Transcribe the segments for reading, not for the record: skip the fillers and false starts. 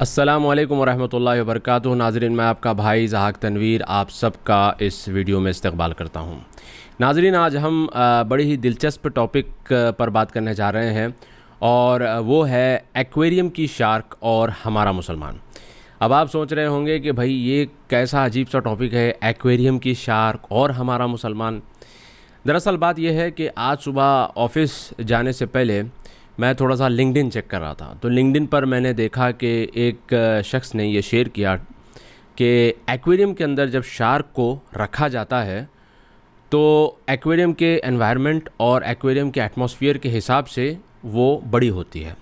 अस्सलामु अलैकुम वरहमतुल्लाहि वबरकातुहू। नाज़रीन, मैं आपका भाई ज़हाक तनवीर आप सबका इस वीडियो में इस्तकबाल करता हूँ। नाज़रीन, आज हम बड़ी ही दिलचस्प टॉपिक पर बात करने जा रहे हैं और वो है एक्वेरियम की शार्क और हमारा मुसलमान। अब आप सोच रहे होंगे कि भाई ये कैसा अजीब सा टॉपिक है, एक्वेरियम की शार्क और हमारा मुसलमान। दरअसल बात यह है कि आज सुबह ऑफ़िस जाने से पहले मैं थोड़ा सा लिंक्डइन चेक कर रहा था, तो लिंक्डइन पर मैंने देखा कि एक शख्स ने ये शेयर किया कि एक्वेरियम के अंदर जब शार्क को रखा जाता है तो एक्वेरियम के एनवायरनमेंट और एक्वेरियम के एटमॉस्फेयर के हिसाब से वो बड़ी होती है।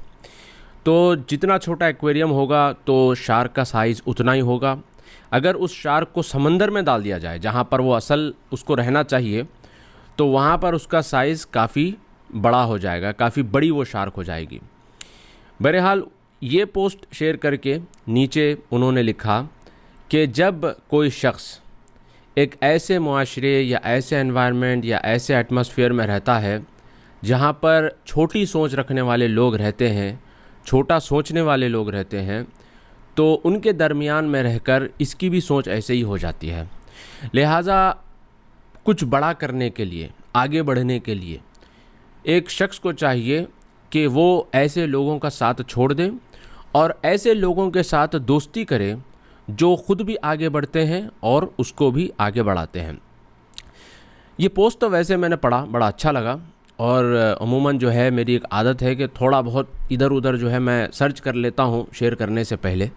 तो जितना छोटा एक्वेरियम होगा तो शार्क का साइज़ उतना ही होगा। अगर उस शार्क को समंदर में डाल दिया जाए जहाँ पर वो असल उसको रहना चाहिए, तो वहाँ पर उसका साइज़ काफ़ी बड़ा हो जाएगा, काफ़ी बड़ी वो शार्क हो जाएगी। बहरहाल ये पोस्ट शेयर करके नीचे उन्होंने लिखा कि जब कोई शख्स एक ऐसे मुआशरे या ऐसे एनवायरनमेंट या ऐसे एटमॉस्फेयर में रहता है जहाँ पर छोटी सोच रखने वाले लोग रहते हैं, छोटा सोचने वाले लोग रहते हैं, तो उनके दरमियान में रहकर इसकी भी सोच ऐसे ही हो जाती है। लिहाजा कुछ बड़ा करने के लिए, आगे बढ़ने के लिए एक शख्स को चाहिए कि वो ऐसे लोगों का साथ छोड़ दे और ऐसे लोगों के साथ दोस्ती करे जो ख़ुद भी आगे बढ़ते हैं और उसको भी आगे बढ़ाते हैं। ये पोस्ट तो वैसे मैंने पढ़ा, बड़ा अच्छा लगा और अमूमन जो है मेरी एक आदत है कि थोड़ा बहुत इधर उधर जो है मैं सर्च कर लेता हूँ शेयर करने से पहले।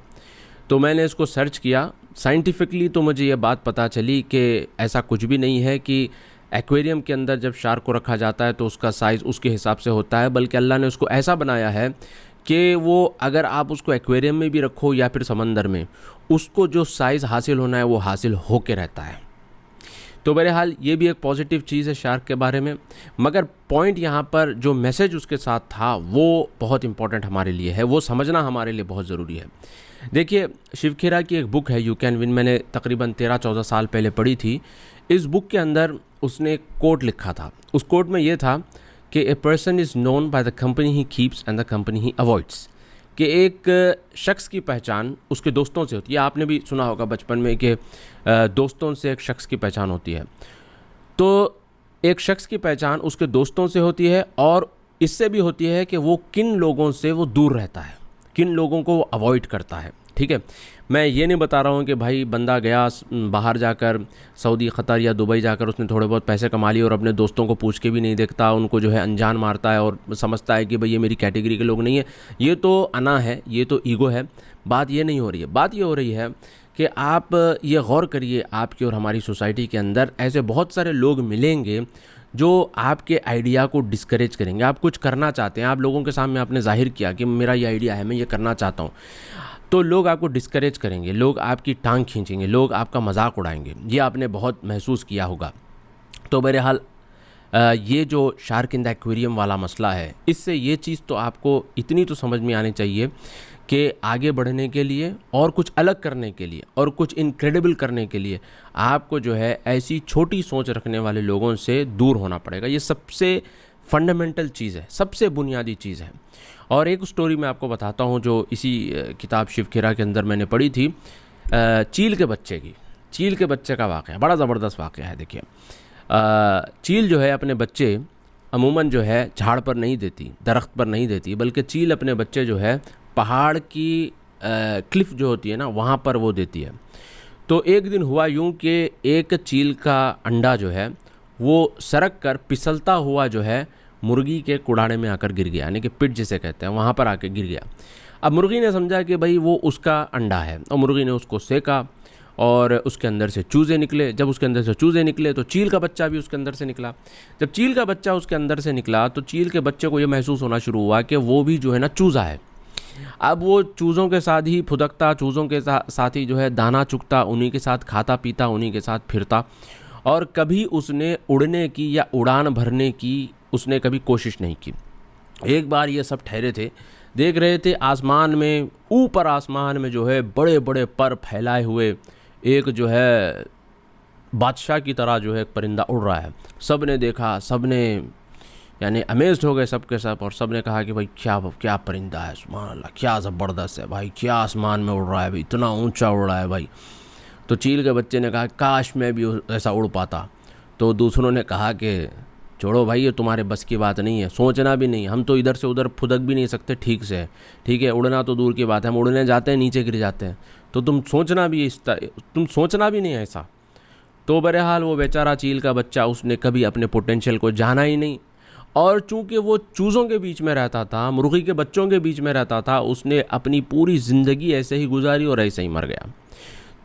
तो मैंने इसको सर्च किया साइंटिफिकली, तो मुझे ये बात पता चली कि ऐसा कुछ भी नहीं है कि एक्वेरियम के अंदर जब शार्क को रखा जाता है तो उसका साइज़ उसके हिसाब से होता है, बल्कि अल्लाह ने उसको ऐसा बनाया है कि वो अगर आप उसको एक्वेरियम में भी रखो या फिर समंदर में, उसको जो साइज़ हासिल होना है वो हासिल हो के रहता है। तो बहरहाल ये भी एक पॉजिटिव चीज़ है शार्क के बारे में, मगर पॉइंट यहाँ पर जो मैसेज उसके साथ था वो बहुत इंपॉर्टेंट हमारे लिए है, वो समझना हमारे लिए बहुत ज़रूरी है। देखिए, शिव खेरा की एक बुक है यू कैन विन, मैंने तकरीबन 13-14 साल पहले पढ़ी थी। इस बुक के अंदर उसने एक कोट लिखा था। उस कोट में ये था कि a person is known by the company he keeps and the company he avoids, कि एक शख्स की पहचान उसके दोस्तों से होती है। आपने भी सुना होगा बचपन में कि दोस्तों से एक शख्स की पहचान होती है। तो एक शख्स की पहचान उसके दोस्तों से होती है और इससे भी होती है कि वो किन लोगों से वो दूर रहता है, किन लोगों को वो अवॉइड करता है। ठीक है, मैं ये नहीं बता रहा हूँ कि भाई बंदा गया बाहर जाकर सऊदी, क़तर या दुबई जाकर उसने थोड़े बहुत पैसे कमा लिए और अपने दोस्तों को पूछ के भी नहीं देखता, उनको जो है अनजान मारता है और समझता है कि भाई ये मेरी कैटेगरी के लोग नहीं है। ये तो अना है, ये तो ईगो है। बात ये नहीं हो रही है। बात ये हो रही है कि आप ये गौर करिए, आपकी और हमारी सोसाइटी के अंदर ऐसे बहुत सारे लोग मिलेंगे जो आपके आइडिया को डिस्करेज करेंगे। आप कुछ करना चाहते हैं, आप लोगों के सामने आपने जाहिर किया कि मेरा ये आइडिया है, मैं ये करना चाहता हूँ, तो लोग आपको डिस्करेज करेंगे, लोग आपकी टांग खींचेंगे, लोग आपका मजाक उड़ाएंगे। ये आपने बहुत महसूस किया होगा। तो बहरहाल ये जो शार्क इन द एक्वेरियम वाला मसला है, इससे ये चीज़ तो आपको इतनी तो समझ में आनी चाहिए कि आगे बढ़ने के लिए और कुछ अलग करने के लिए और कुछ इनक्रेडिबल करने के लिए आपको जो है ऐसी छोटी सोच रखने वाले लोगों से दूर होना पड़ेगा। ये सबसे फंडामेंटल चीज़ है, सबसे बुनियादी चीज़ है। और एक स्टोरी मैं आपको बताता हूँ जो इसी किताब शिव खेरा के अंदर मैंने पढ़ी थी, चील के बच्चे की। चील के बच्चे का वाक़या बड़ा ज़बरदस्त वाक़या है। देखिए, चील जो है अपने बच्चे अमूमन जो है झाड़ पर नहीं देती, दरख्त पर नहीं देती, बल्कि चील अपने बच्चे जो है पहाड़ की क्लिफ़ जो होती है ना, वहाँ पर वो देती है। तो एक दिन हुआ यूँ कि एक चील का अंडा जो है वो सरक कर फिसलता हुआ जो है मुर्गी के कुड़ाने में आकर गिर गया, यानी कि पिट जिसे कहते हैं, वहाँ पर आकर गिर गया। अब मुर्गी ने समझा कि भाई वो उसका अंडा है और मुर्गी ने उसको सेका और उसके अंदर से चूज़े निकले। जब उसके अंदर से चूज़े निकले तो चील का बच्चा भी उसके अंदर से निकला। जब चील का बच्चा उसके अंदर से निकला तो चील के बच्चे को ये महसूस होना शुरू हुआ कि वो भी जो है ना चूज़ा है। अब वो चूज़ों के साथ ही फुदकता, चूज़ों के साथ ही जो है दाना चुगता, उन्हीं के साथ खाता पीता, उन्हीं के साथ फिरता, और कभी उसने उड़ने की या उड़ान भरने की उसने कभी कोशिश नहीं की। एक बार ये सब ठहरे थे, देख रहे थे आसमान में, ऊपर आसमान में जो है बड़े बड़े पर फैलाए हुए एक जो है बादशाह की तरह जो है एक परिंदा उड़ रहा है। सब ने देखा, सब ने यानी अमेज्ड हो गए सब के सब, और सब ने कहा कि भाई क्या क्या परिंदा है, सुभान अल्लाह, क्या ज़बरदस्त है भाई, क्या आसमान में उड़ रहा है भाई, इतना ऊंचा उड़ रहा है भाई। तो चील के बच्चे ने कहा काश मैं भी ऐसा उड़ पाता। तो दूसरों ने कहा कि छोड़ो भाई, ये तुम्हारे बस की बात नहीं है, सोचना भी नहीं, हम तो इधर से उधर फुदक भी नहीं सकते ठीक से, ठीक है, उड़ना तो दूर की बात है, हम उड़ने जाते हैं नीचे गिर जाते हैं, तो तुम सोचना भी नहीं है ऐसा। तो बहरहाल वो बेचारा चील का बच्चा, उसने कभी अपने पोटेंशियल को जाना ही नहीं, और चूंकि वो चूज़ों के बीच में रहता था, मुर्गी के बच्चों के बीच में रहता था, उसने अपनी पूरी ज़िंदगी ऐसे ही गुजारी और ऐसे ही मर गया।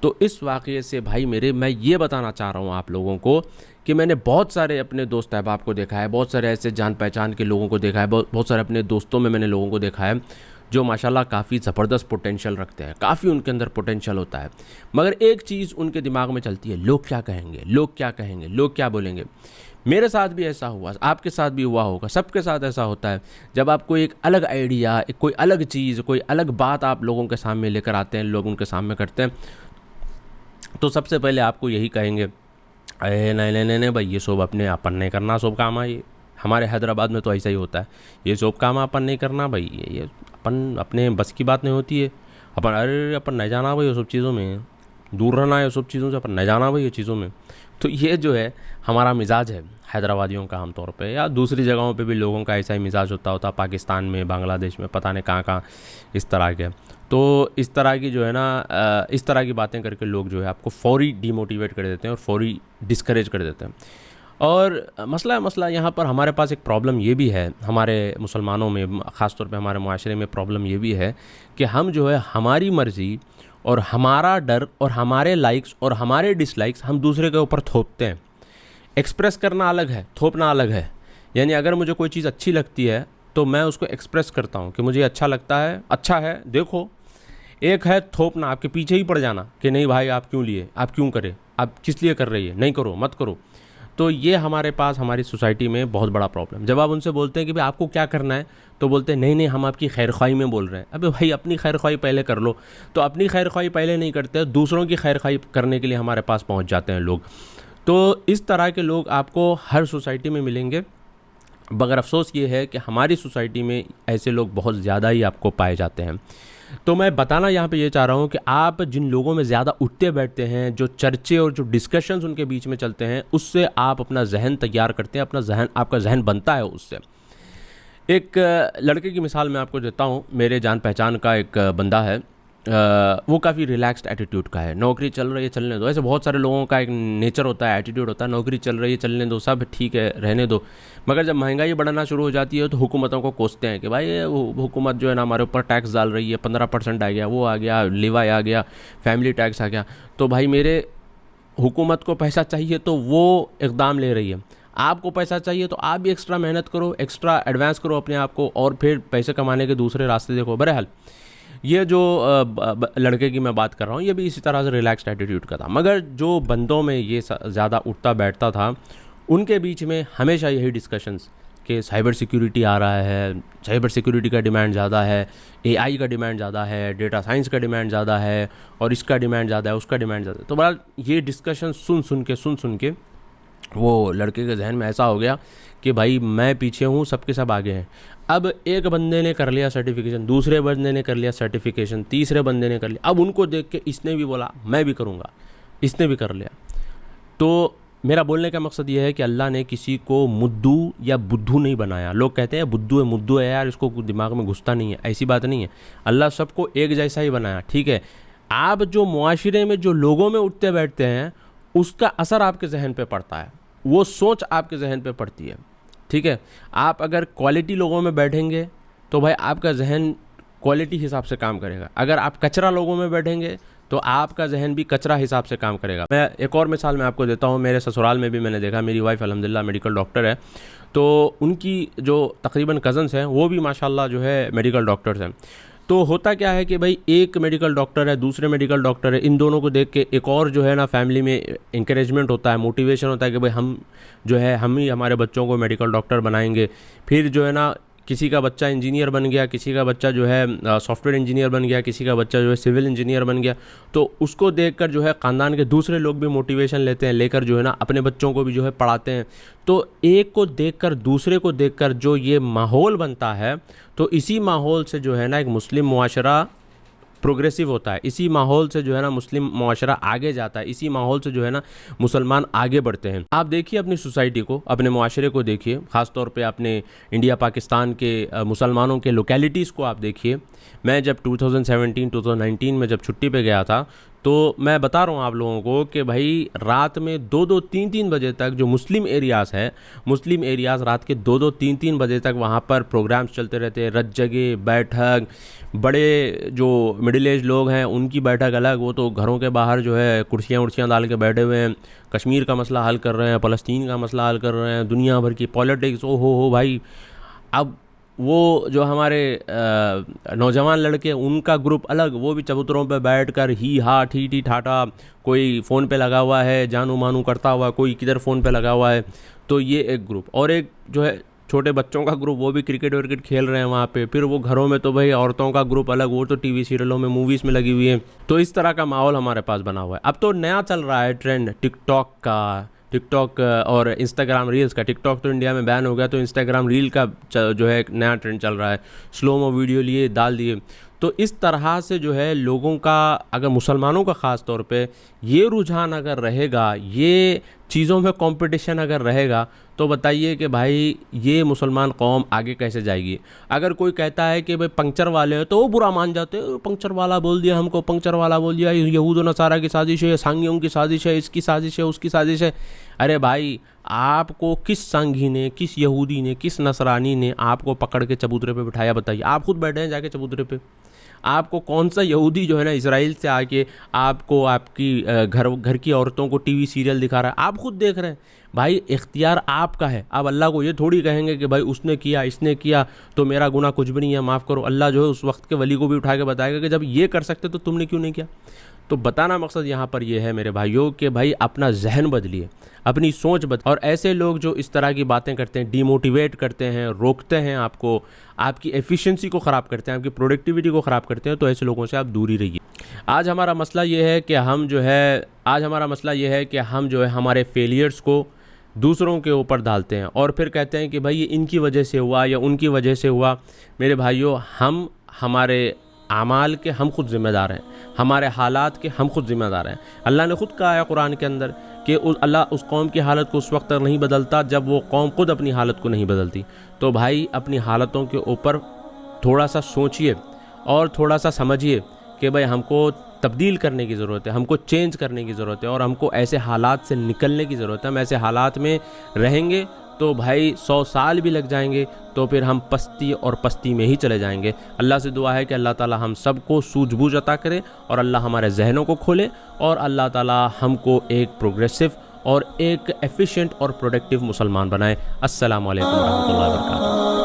तो इस वाक़ये से भाई मेरे, मैं ये बताना चाह रहा हूँ आप लोगों को कि मैंने बहुत सारे अपने दोस्त अहबाब को देखा है, बहुत सारे ऐसे जान पहचान के लोगों को देखा है, बहुत सारे अपने दोस्तों में मैंने लोगों को देखा है जो माशाल्लाह काफ़ी ज़बरदस्त पोटेंशियल रखते हैं, काफ़ी उनके अंदर पोटेंशियल होता है, मगर एक चीज़ उनके दिमाग में चलती है, लोग क्या कहेंगे, लोग क्या कहेंगे, लोग क्या बोलेंगे। मेरे साथ भी ऐसा हुआ, आपके साथ भी हुआ होगा, सबके साथ ऐसा होता है। जब आपको एक अलग आइडिया, एक कोई अलग चीज़, कोई अलग बात आप लोगों के सामने लेकर आते हैं, लोग उनके सामने करते हैं, तो सबसे पहले आपको यही कहेंगे, अरे नहीं नहीं नहीं नहीं भाई, ये सब अपने अपन नहीं करना, सब काम है ये। हमारे हैदराबाद में तो ऐसा ही होता है, ये सब काम अपन नहीं करना भाई, ये अपन अपने बस की बात नहीं होती है, अपन अरे अपन नहीं जाना भाई ये सब चीज़ों में, दूर रहना है ये सब चीज़ों से, अपन नहीं जाना भाई ये चीज़ों में। तो ये जो है हमारा मिजाज है हैदराबादियों का आमतौर पे, या दूसरी जगहों पे भी लोगों का ऐसा ही मिजाज होता पाकिस्तान में, बांग्लादेश में, पता नहीं कहाँ कहाँ इस तरह के। तो इस तरह की जो है ना, इस तरह की बातें करके लोग जो है आपको फौरी डीमोटिवेट कर देते हैं और फौरी डिस्करेज कर देते हैं। और मसला यहाँ पर हमारे पास एक प्रॉब्लम ये भी है, हमारे मुसलमानों में ख़ास तौर पे हमारे माशरे में प्रॉब्लम ये भी है कि हम जो है हमारी मर्ज़ी और हमारा डर और हमारे लाइक्स और हमारे डिसलाइक्स हम दूसरे के ऊपर थोपते हैं। एक्सप्रेस करना अलग है, थोपना अलग है। यानी अगर मुझे कोई चीज़ अच्छी लगती है तो मैं उसको एक्सप्रेस करता हूँ कि मुझे अच्छा लगता है, अच्छा है, देखो। एक है थोपना, आपके पीछे ही पड़ जाना कि नहीं भाई आप क्यों लिए, आप क्यों करें, आप किस लिए कर रही है, नहीं करो, मत करो। तो ये हमारे पास हमारी सोसाइटी में बहुत बड़ा प्रॉब्लम। जब आप उनसे बोलते हैं कि भाई आपको क्या करना है, तो बोलते हैं नहीं नहीं हम आपकी खैर ख्वाही में बोल रहे हैं। अबे भाई अपनी खैर ख्वाही पहले कर लो। तो अपनी खैर ख्वाही पहले नहीं करते, दूसरों की खैर ख्वाही करने के लिए हमारे पास पहुंच जाते हैं लोग। तो इस तरह के लोग आपको हर सोसाइटी में मिलेंगे, मगर अफसोस ये है कि हमारी सोसाइटी में ऐसे लोग बहुत ज़्यादा ही आपको पाए जाते हैं। तो मैं बताना यहाँ पे ये चाह रहा हूँ कि आप जिन लोगों में ज़्यादा उठते बैठते हैं, जो चर्चे और जो डिस्कशंस उनके बीच में चलते हैं, उससे आप अपना जहन तैयार करते हैं, अपना जहन, आपका जहन बनता है उससे। एक लड़के की मिसाल मैं आपको देता हूँ। मेरे जान पहचान का एक बंदा है, वो काफ़ी रिलैक्स्ड एटीट्यूड का है। नौकरी चल रही है, चलने दो। ऐसे बहुत सारे लोगों का एक नेचर होता है, एटीट्यूड होता है, नौकरी चल रही है, चलने दो, सब ठीक है, रहने दो। मगर जब महंगाई बढ़ना शुरू हो जाती है तो हुकूमतों को कोसते हैं कि भाई वो हुकूमत जो है ना हमारे ऊपर टैक्स डाल रही है, 15% आ गया, वो आ गया, लेवाई आ गया, फैमिली टैक्स आ गया। तो भाई मेरे हुकूमत को पैसा चाहिए तो वो इक़दाम ले रही है, आपको पैसा चाहिए तो आप भी एक्स्ट्रा मेहनत करो, एक्स्ट्रा एडवांस करो अपने आप को, और फिर पैसे कमाने के दूसरे रास्ते देखो। बहरहाल ये जो लड़के की मैं बात कर रहा हूँ, ये भी इसी तरह से रिलैक्स्ड एटीट्यूड का था। मगर जो बंदों में ये ज़्यादा उठता बैठता था, उनके बीच में हमेशा यही डिस्कशंस कि साइबर सिक्योरिटी आ रहा है, साइबर सिक्योरिटी का डिमांड ज़्यादा है, एआई का डिमांड ज़्यादा है, डेटा साइंस का डिमांड ज़्यादा है, और इसका डिमांड ज़्यादा है, उसका डिमांड ज़्यादा है। तो बहरहाल ये डिस्कशन सुन के वो लड़के के जहन में ऐसा हो गया कि भाई मैं पीछे हूँ, सबके सब आगे हैं। अब एक बंदे ने कर लिया सर्टिफिकेशन, दूसरे बंदे ने कर लिया सर्टिफिकेशन, तीसरे बंदे ने कर लिया। अब उनको देख के इसने भी बोला मैं भी करूँगा, इसने भी कर लिया। तो मेरा बोलने का मकसद ये है कि अल्लाह ने किसी को मुद्दू या बुद्धू नहीं बनाया। लोग कहते हैं बुद्धू है, मुद्दू है, यार इसको दिमाग में घुसता नहीं है। ऐसी बात नहीं है, अल्लाह सबको एक जैसा ही बनाया, ठीक है। आप जो मुआशरे में जो लोगों में उठते बैठते हैं, उसका असर आपके जहन पे पड़ता है, वो सोच आपके जहन पे पड़ती है, ठीक है। आप अगर क्वालिटी लोगों में बैठेंगे तो भाई आपका जहन क्वालिटी हिसाब से काम करेगा। अगर आप कचरा लोगों में बैठेंगे तो आपका जहन भी कचरा हिसाब से काम करेगा। मैं एक और मिसाल मैं आपको देता हूँ। मेरे ससुराल में भी मैंने देखा, मेरी वाइफ अल्हम्दुलिल्लाह मेडिकल डॉक्टर है, तो उनकी जो तकरीबन कज़न्स हैं वो भी माशाल्लाह जो है मेडिकल डॉक्टर्स हैं। तो होता क्या है कि भाई एक मेडिकल डॉक्टर है, दूसरे मेडिकल डॉक्टर है, इन दोनों को देख के एक और जो है ना फैमिली में इंकरेजमेंट होता है, मोटिवेशन होता है कि भाई हम जो है हम ही हमारे बच्चों को मेडिकल डॉक्टर बनाएंगे। फिर जो है ना किसी का बच्चा इंजीनियर बन गया, किसी का बच्चा जो है सॉफ्टवेयर इंजीनियर बन गया, किसी का बच्चा जो है सिविल इंजीनियर बन गया, तो उसको देखकर जो है ख़ानदान के दूसरे लोग भी मोटिवेशन लेते हैं, लेकर जो है ना अपने बच्चों को भी जो है पढ़ाते हैं। तो एक को देखकर दूसरे को देखकर जो ये माहौल बनता है, तो इसी माहौल से जो है ना एक मुस्लिम मुआशरा प्रोग्रेसिव होता है, इसी माहौल से जो है ना मुस्लिम मुआशरा आगे जाता है, इसी माहौल से जो है ना मुसलमान आगे बढ़ते हैं। आप देखिए अपनी सोसाइटी को, अपने मुआशरे को देखिए, ख़ास तौर पे अपने इंडिया पाकिस्तान के मुसलमानों के लोकेलिटीज़ को आप देखिए। मैं जब 2017-2019 में जब छुट्टी पे गया था, तो मैं बता रहा हूँ आप लोगों को कि भाई रात में 2-2 3-3 बजे तक जो मुस्लिम एरियाज़ है, मुस्लिम एरियाज़ रात के 2-2 3-3 बजे तक वहाँ पर प्रोग्राम्स चलते रहते हैं, रत जगह बैठक, बड़े जो मिडिल एज लोग हैं उनकी बैठक अलग, वो तो घरों के बाहर जो है कुर्सियाँ उर्सियाँ डाल के बैठे हुए हैं, कश्मीर का मसला हल कर रहे हैं, फ़लस्तीन का मसला हल कर रहे हैं, दुनिया भर की पॉलिटिक्स, ओ हो भाई। अब वो जो हमारे नौजवान लड़के उनका ग्रुप अलग, वो भी चबूतरों पे बैठकर ही हा ठी ठी ठाठा, कोई फ़ोन पे लगा हुआ है जानू मानू करता हुआ, कोई किधर फ़ोन पे लगा हुआ है। तो ये एक ग्रुप, और एक जो है छोटे बच्चों का ग्रुप, वो भी क्रिकेट विकेट खेल रहे हैं वहाँ पे। फिर वो घरों में तो भाई औरतों का ग्रुप अलग, वो तो टीवी सीरियलों में मूवीज़ में लगी हुई है। तो इस तरह का माहौल हमारे पास बना हुआ है। अब तो नया चल रहा है ट्रेंड टिकटॉक का, टिकटॉक और इंस्टाग्राम रील्स का। टिकटॉक तो इंडिया में बैन हो गया, तो इंस्टाग्राम रील का जो है एक नया ट्रेंड चल रहा है, स्लो मो वीडियो लिए डाल दिए। तो इस तरह से जो है लोगों का, अगर मुसलमानों का ख़ास तौर पे ये रुझान अगर रहेगा, ये चीज़ों में कंपटीशन अगर रहेगा, तो बताइए कि भाई ये मुसलमान कौम आगे कैसे जाएगी। अगर कोई कहता है कि भाई पंक्चर वाले हैं, तो वो बुरा मान जाते हैं, पंक्चर वाला बोल दिया हमको, पंक्चर वाला बोल दिया, यहूद और नसारा की साजिश है, सांगियों की साजिश है, इसकी साजिश है, उसकी साजिश है। अरे भाई, आपको किस सांगी ने, किस यहूदी ने, किस नसरानी ने आपको पकड़ के चबूतरे पे बिठाया, बताइए। आप खुद बैठे हैं जाके चबूतरे पे। आपको कौन सा यहूदी जो है ना इजराइल से आके आपको आपकी घर की औरतों को टीवी सीरियल दिखा रहा है? आप खुद देख रहे हैं। भाई इख्तियार आपका है। आप अल्लाह को ये थोड़ी कहेंगे कि भाई उसने किया, इसने किया, तो मेरा गुनाह कुछ भी नहीं है, माफ़ करो। अल्लाह जो है उस वक्त के वली को भी उठा के बताएगा कि जब ये कर सकते तो तुमने क्यों नहीं किया। तो बताना मकसद यहाँ पर यह है मेरे भाइयों कि भाई अपना जहन बदलिए, अपनी सोच बदलिए। और ऐसे लोग जो इस तरह की बातें करते हैं, डीमोटिवेट करते हैं, रोकते हैं आपको, आपकी एफिशिएंसी को ख़राब करते हैं, आपकी प्रोडक्टिविटी को ख़राब करते हैं, तो ऐसे लोगों से आप दूर ही रहिए। आज हमारा मसला ये है कि हम जो है हमारे फेलियर्स को दूसरों के ऊपर डालते हैं और फिर कहते हैं कि भाई ये इनकी वजह से हुआ या उनकी वजह से हुआ। मेरे भाइयों, हम हमारे आमाल के हम खुद ज़िम्मेदार हैं, हमारे हालात के हम खुद ज़िम्मेदार हैं। अल्लाह ने खुद कहा है कुरान के अंदर कि अल्लाह उस कौम की हालत को उस वक्त तक नहीं बदलता जब वो कौम खुद अपनी हालत को नहीं बदलती। तो भाई अपनी हालतों के ऊपर थोड़ा सा सोचिए और थोड़ा सा समझिए कि भाई हमको तब्दील करने की ज़रूरत है, हमको चेंज करने की ज़रूरत है और हमको ऐसे हालात से निकलने की ज़रूरत है। हम ऐसे हालात में रहेंगे तो भाई 100 साल भी लग जाएंगे तो फिर हम पस्ती और पस्ती में ही चले जाएंगे। अल्लाह से दुआ है कि अल्लाह ताला हम सबको सूझबूझ अता करे और अल्लाह हमारे जहनों को खोले और अल्लाह ताला हमको एक प्रोग्रेसिव और एक एफिशिएंट और प्रोडक्टिव मुसलमान बनाए। अस्सलामु अलैकुम रहमतुल्लाहि व बरकातुहू।